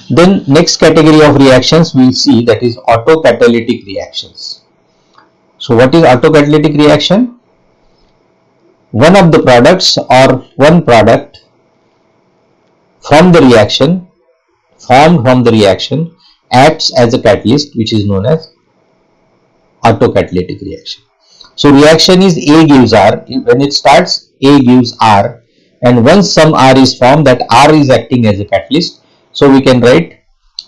Then next category of reactions we will see, that is autocatalytic reactions. So what is autocatalytic reaction? One of the products or one product from the reaction, formed from the reaction, acts as a catalyst, which is known as autocatalytic reaction. So reaction is A gives R. When it starts, A gives R, and once some R is formed, that R is acting as a catalyst. So we can write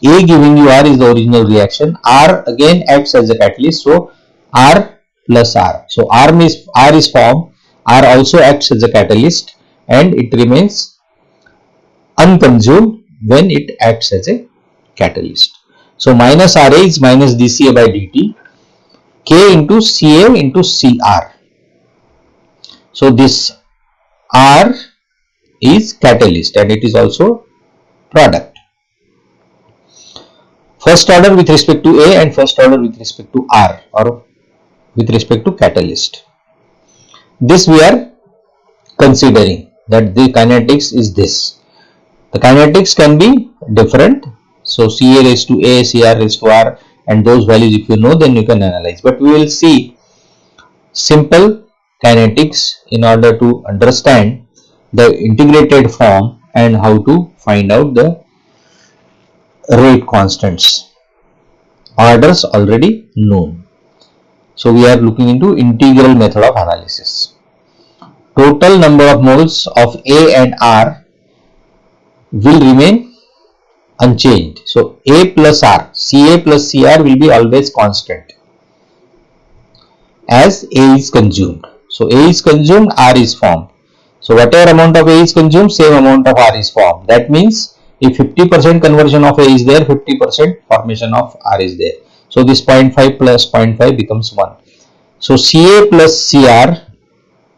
A giving you R is the original reaction. R again acts as a catalyst. So R plus R. So R is formed. R also acts as a catalyst, and it remains unconsumed when it acts as a catalyst. So minus RA is minus dCA by dt. K into Ca into Cr. So this R is catalyst and it is also product. First order with respect to A and first order with respect to R, or with respect to catalyst. This we are considering, that the kinetics is this. The kinetics can be different. So Ca raised to A, Cr raised to R, and those values if you know, then you can analyze. But we will see simple kinetics in order to understand the integrated form and how to find out the rate constants. Orders already known. So we are looking into integral method of analysis. Total number of moles of A and R will remain unchanged. So A plus R, Ca plus Cr will be always constant as A is consumed. So A is consumed, R is formed. So whatever amount of A is consumed, same amount of R is formed. That means if 50% conversion of A is there, 50% formation of R is there. So this 0.5 plus 0.5 becomes 1. So Ca plus Cr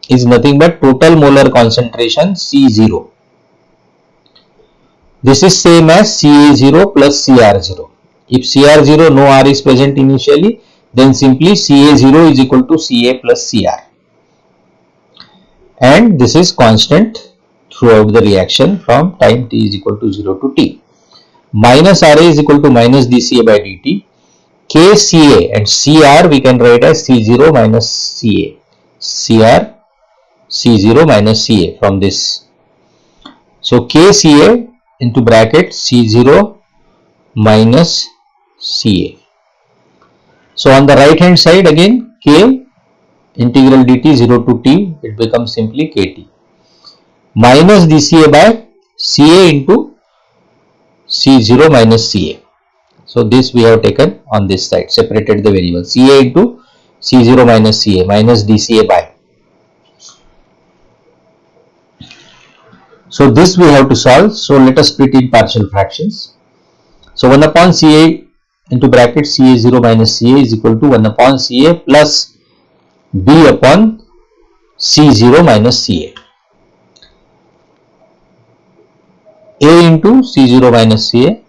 is nothing but total molar concentration C0. This is same as Ca0 plus Cr0. If Cr0 no R is present initially, then simply Ca0 is equal to Ca plus Cr. And this is constant throughout the reaction from time t is equal to 0 to t. Minus Ra is equal to minus dCA by dt. Kca and Cr we can write as C0 minus Ca. Cr C0 minus Ca from this. So Kca into bracket C0 minus Ca. So on the right hand side again, K integral dt 0 to t, it becomes simply Kt. Minus dCA by Ca into C0 minus Ca. So this we have taken on this side, separated the variable. Ca into C0 minus Ca minus dCA by. So this we have to solve. So let us split in partial fractions. So 1 upon Ca into bracket Ca0 minus Ca is equal to 1 upon Ca plus B upon C0 minus Ca. A into C0 minus Ca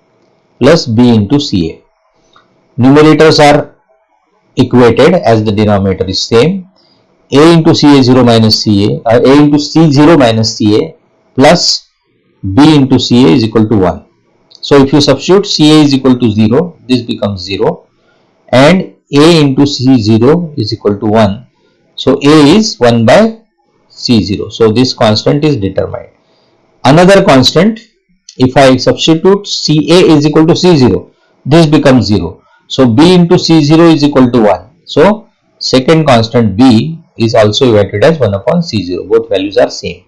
plus B into Ca. Numerators are equated as the denominator is same. A into Ca0 minus Ca, A into C0 minus Ca plus B into Ca is equal to 1. So if you substitute Ca is equal to 0, this becomes 0, and A into C0 is equal to 1. So A is 1 by C0. So this constant is determined. Another constant, if I substitute Ca is equal to C0, this becomes 0. So B into C0 is equal to 1. So second constant B is also evaluated as 1 upon C0. Both values are same.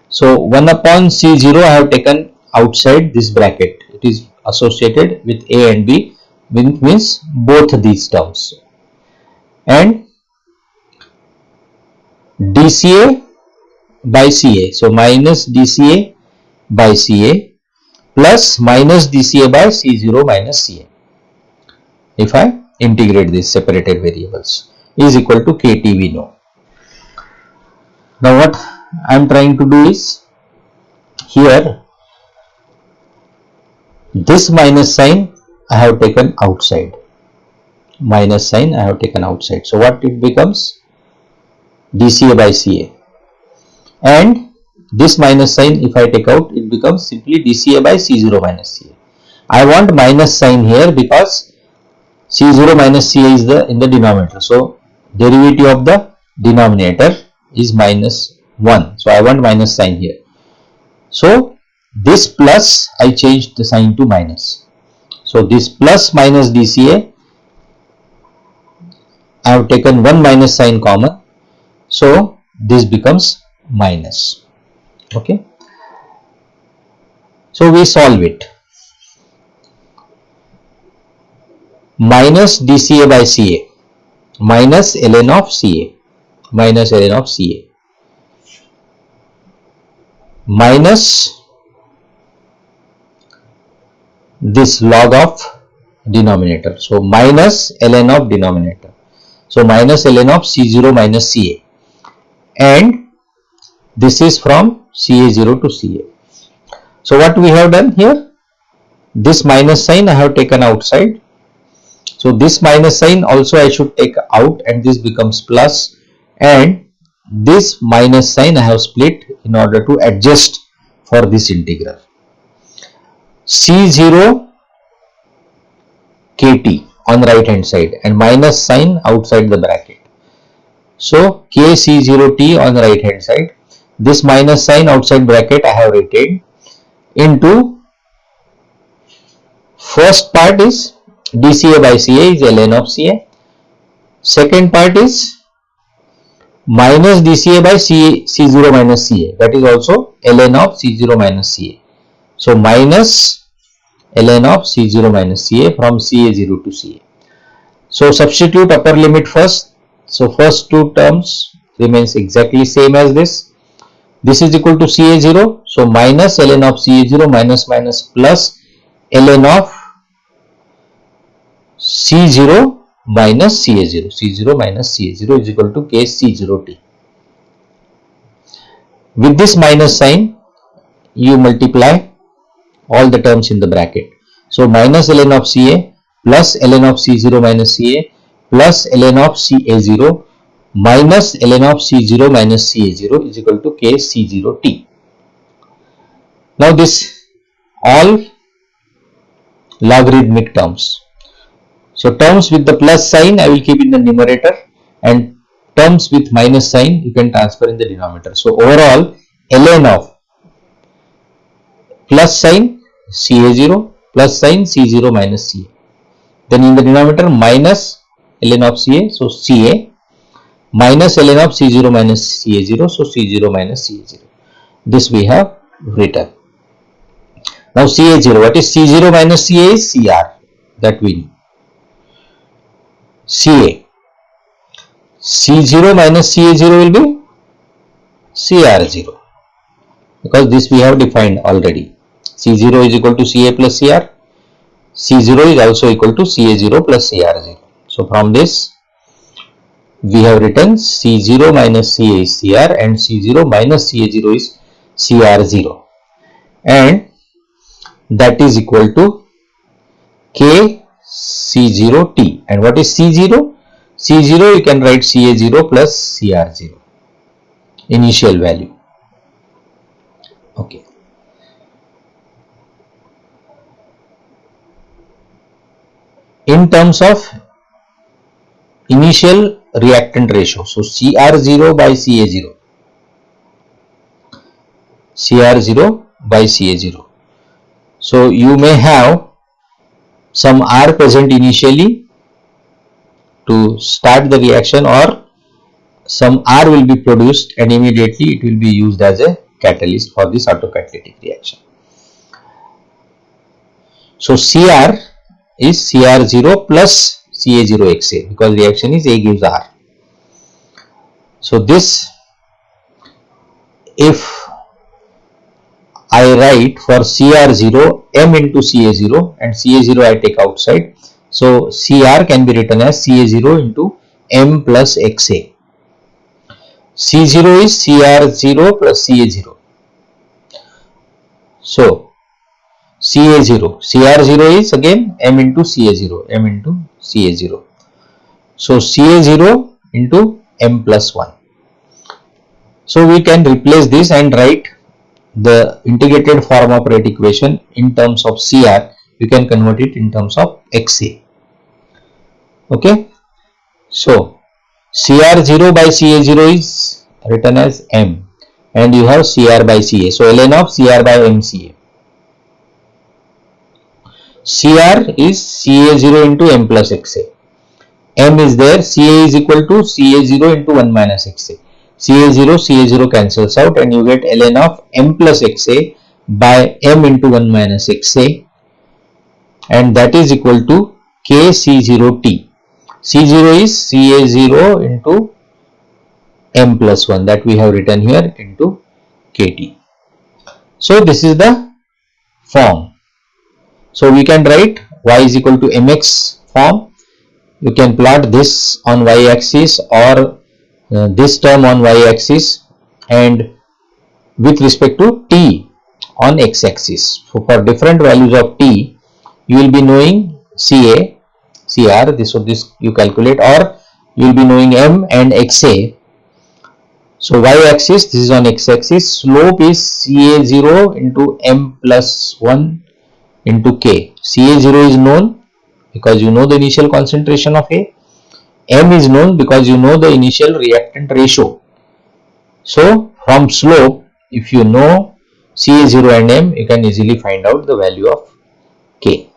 So 1 upon C0 I have taken outside this bracket. It is associated with A and B, which means both these terms. And dCA by Ca. So minus dCA by Ca plus minus dCA by C0 minus Ca. If I integrate these separated variables is equal to Kt we know. Now what I am trying to do is, here this minus sign I have taken outside. Minus sign I have taken outside. So what it becomes? dCA by Ca. And this minus sign if I take out, it becomes simply dCA by C0 minus Ca. I want minus sign here because C0 minus CA is in the denominator. So derivative of the denominator is minus 1. So I want minus sign here. So this plus, I changed the sign to minus. So this plus minus dCA, I have taken one minus sign common. So this becomes minus. Okay. So we solve it. Minus dCA by CA minus ln of CA minus ln of CA minus this log of denominator. So minus ln of denominator. So minus ln of C0 minus CA, and this is from CA0 to CA. So what we have done here, this minus sign I have taken outside. So this minus sign also I should take out, and this becomes plus, and this minus sign I have split in order to adjust for this integral. C0 kt on right hand side and minus sign outside the bracket. So kc0t on the right hand side, this minus sign outside bracket I have retained, into first part is dCA by CA is ln of CA, second part is minus dCA by C0 minus CA, that is also ln of C0 minus CA. So minus ln of C0 minus CA from CA0 to CA. So substitute upper limit first. So first two terms remains exactly same as this. This is equal to CA0. So minus ln of CA0 minus plus ln of C0 minus CA0. C0 minus CA0 is equal to kc0t. With this minus sign, you multiply all the terms in the bracket. So minus ln of CA plus ln of C0 minus CA plus ln of CA0 minus ln of C0 minus CA0 is equal to kc0t. Now this all logarithmic terms. So terms with the plus sign I will keep in the numerator, and terms with minus sign you can transfer in the denominator. So overall ln of plus sign CA0 plus sign C0 minus CA. Then in the denominator minus ln of CA, so CA minus ln of C0 minus CA0, so C0 minus CA0. This we have written. Now CA0, what is C0 minus CA is CR, that we know. CA, C0 minus CA0 will be CR0, because this we have defined already. C0 is equal to CA plus CR. C0 is also equal to CA0 plus CR0. So from this we have written C0 minus CA is CR and C0 minus CA0 is CR0, and that is equal to kc0t. And what is C0? C0 you can write CA0 plus CR0, initial value. Okay. In terms of initial reactant ratio, so CR0 by CA0, CR0 by CA0. So you may have some R present initially to start the reaction, or some R will be produced and immediately it will be used as a catalyst for this autocatalytic reaction. So CR is CR0 plus CA0XA, because reaction is A gives R. So this, if I write for CR0 M into CA0 and CA0 I take outside, so CR can be written as CA0 into M plus XA. C0 is CR0 plus CA0. So CA0, CR0 is again M into CA0, M into CA0. So CA0 into M plus 1. So we can replace this and write the integrated form of rate equation in terms of CR you can convert it in terms of XA. Okay, so CR0 by CA0 is written as M, and you have CR by CA. So ln of CR by MCA. CR is CA0 into M plus XA. M is there, CA is equal to CA0 into 1 minus XA. CA0 cancels out and you get ln of M plus XA by M into 1 minus XA, and that is equal to KC0T. C0 is CA0 into M plus 1, that we have written here, into KT. So this is the form. So we can write y is equal to mx form. You can plot this on y-axis or this term on y-axis, and with respect to t on x-axis. So for different values of t, you will be knowing CA, CR, this you calculate, or you will be knowing M and XA. So y-axis, this is on x-axis, slope is CA0 into M plus 1 into K. CA0 is known because you know the initial concentration of A. M is known because you know the initial reactant ratio. So from slope, if you know CA0 and M, you can easily find out the value of K.